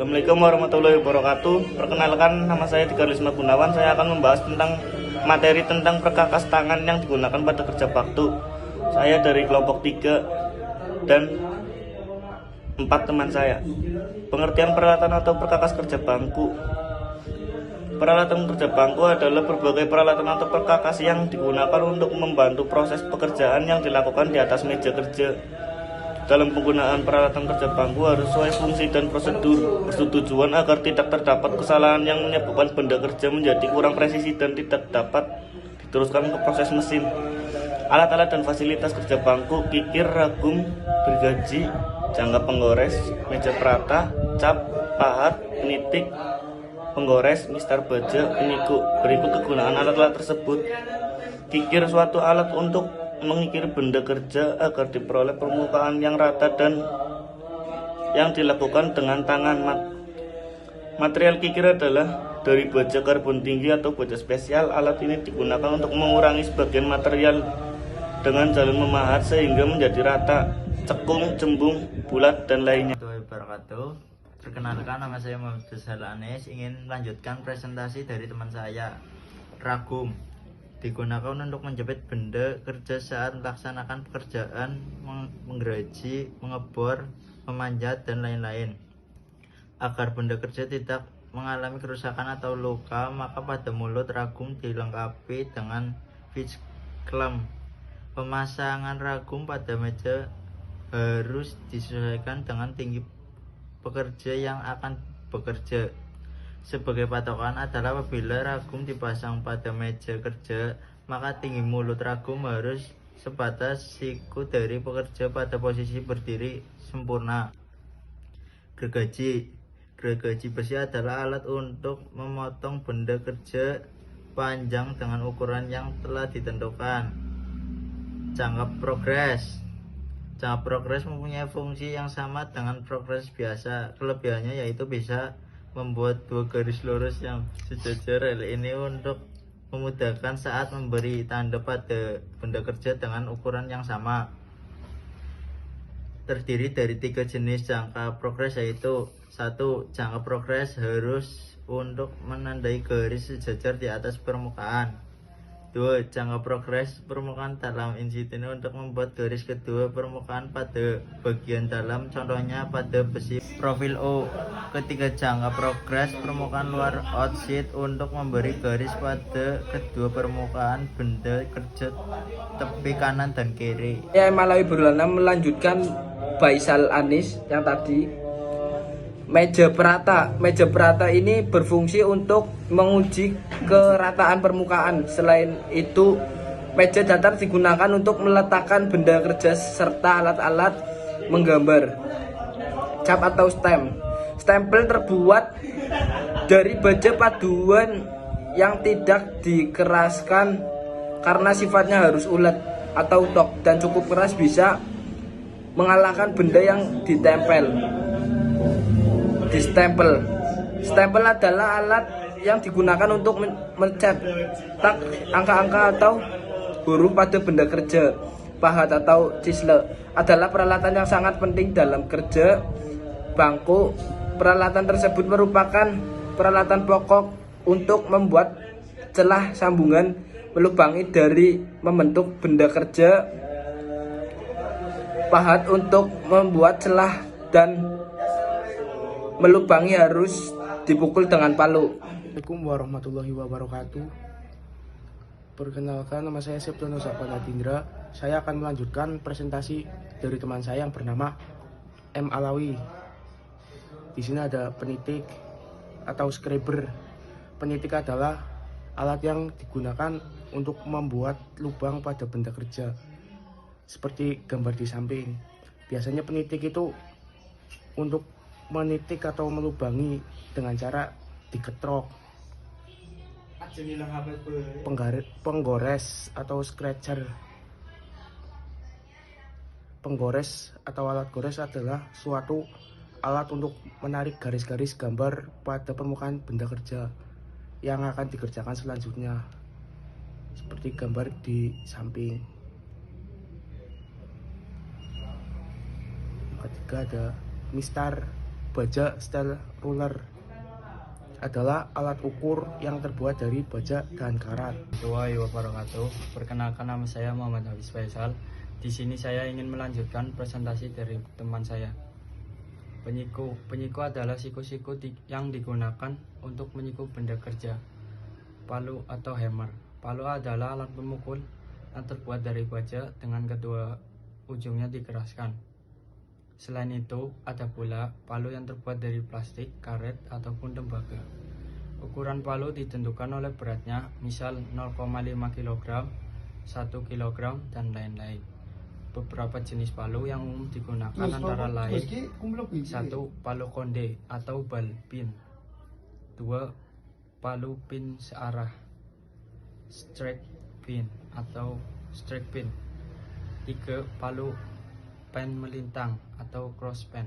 Assalamualaikum warahmatullahi wabarakatuh. Perkenalkan, nama saya Tiga Risma Gunawan. Saya akan membahas tentang materi tentang perkakas tangan yang digunakan pada kerja bakti. Saya dari kelompok 3 dan 4 teman saya. Pengertian peralatan atau perkakas kerja bangku. Peralatan kerja bangku adalah berbagai peralatan atau perkakas yang digunakan untuk membantu proses pekerjaan yang dilakukan di atas meja kerja. Dalam penggunaan peralatan kerja bangku harus sesuai fungsi dan prosedur, bertujuan agar tidak terdapat kesalahan yang menyebabkan benda kerja menjadi kurang presisi dan tidak dapat diteruskan ke proses mesin. Alat-alat dan fasilitas kerja bangku: kikir, ragum, gergaji, jangka penggores, meja perata, cap, pahat, penitik, penggores, mistar baja, penyikuk. Berikut kegunaan alat-alat tersebut. Kikir, suatu alat untuk mengikir benda kerja agar diperoleh permukaan yang rata dan yang dilakukan dengan tangan. Material kikir adalah dari baja karbon tinggi atau baja spesial. Alat ini digunakan untuk mengurangi sebagian material dengan jalan memahat sehingga menjadi rata, cekung, cembung, bulat, dan lainnya. Wabarakatuh. Perkenalkan, nama saya Muhammad Besar Anes. Ingin melanjutkan presentasi dari teman saya. Ragum digunakan untuk menjepit benda kerja saat melaksanakan pekerjaan, menggeraji, mengebor, memanjat, dan lain-lain. Agar benda kerja tidak mengalami kerusakan atau luka, maka pada mulut ragum dilengkapi dengan fix clamp. Pemasangan ragum pada meja harus disesuaikan dengan tinggi pekerja yang akan bekerja. Sebagai patokan adalah apabila ragum dipasang pada meja kerja, maka tinggi mulut ragum harus sebatas siku dari pekerja pada posisi berdiri sempurna. Gergaji besi adalah alat untuk memotong benda kerja panjang dengan ukuran yang telah ditentukan. Jangka progres mempunyai fungsi yang sama dengan progres biasa. Kelebihannya yaitu bisa membuat dua garis lurus yang sejajar. Hal ini untuk memudahkan saat memberi tanda pada benda kerja dengan ukuran yang sama. Terdiri dari 3 jenis jangka progres, yaitu 1. Jangka progres harus untuk menandai garis sejajar di atas permukaan. 2. Jangka progres permukaan dalam in situ ini untuk membuat garis kedua permukaan pada bagian dalam, contohnya pada besi profil O. Ketiga, jangka progres permukaan luar outside untuk memberi garis pada kedua permukaan benda kerja tepi kanan dan kiri. Saya Malawi Berlana melanjutkan Baisal Anis yang tadi. Meja perata ini berfungsi untuk menguji kerataan permukaan. Selain itu, meja datar digunakan untuk meletakkan benda kerja serta alat-alat menggambar. Cap atau stempel terbuat dari baja paduan yang tidak dikeraskan karena sifatnya harus ulet atau tok dan cukup keras, bisa mengalahkan benda yang ditempel. Stempel adalah alat yang digunakan untuk mencetak angka-angka atau huruf pada benda kerja. Pahat atau cisle adalah peralatan yang sangat penting dalam kerja bangku. Peralatan tersebut merupakan peralatan pokok untuk membuat celah sambungan, melubangi dari membentuk benda kerja. Pahat untuk membuat celah dan melubangi harus dipukul dengan palu. Assalamualaikum warahmatullahi wabarakatuh. Perkenalkan, nama saya Septono Sapanatindra. Saya akan melanjutkan presentasi dari teman saya yang bernama M. Alawi. Di sini ada penitik atau scraper. Penitik adalah alat yang digunakan untuk membuat lubang pada benda kerja, seperti gambar di samping. Biasanya penitik itu untuk menitik atau melubangi dengan cara diketrok. Penggores atau scratcher. Penggores atau alat gores adalah suatu alat untuk menarik garis-garis gambar pada permukaan benda kerja yang akan dikerjakan selanjutnya, seperti gambar di samping. Ketiga ada mistar. Baja style ruler adalah alat ukur yang terbuat dari baja dan karat. Warahmatullahi wabarakatuh. Perkenalkan, nama saya Muhammad Hafiz Faisal. Di sini saya ingin melanjutkan presentasi dari teman saya. Penyiku adalah siku-siku yang digunakan untuk menyiku benda kerja. Palu atau hammer. Palu adalah alat pemukul yang terbuat dari baja dengan kedua ujungnya dikeraskan. Selain itu, ada pula palu yang terbuat dari plastik, karet, ataupun tembaga. Ukuran palu ditentukan oleh beratnya, misal 0,5 kg, 1 kg, dan lain-lain. Beberapa jenis palu yang umum digunakan antara lain: 1. Palu konde atau ball pin. 2. Palu pin searah, strike pin atau strike pin. 3. Palu pen melintang atau cross pen.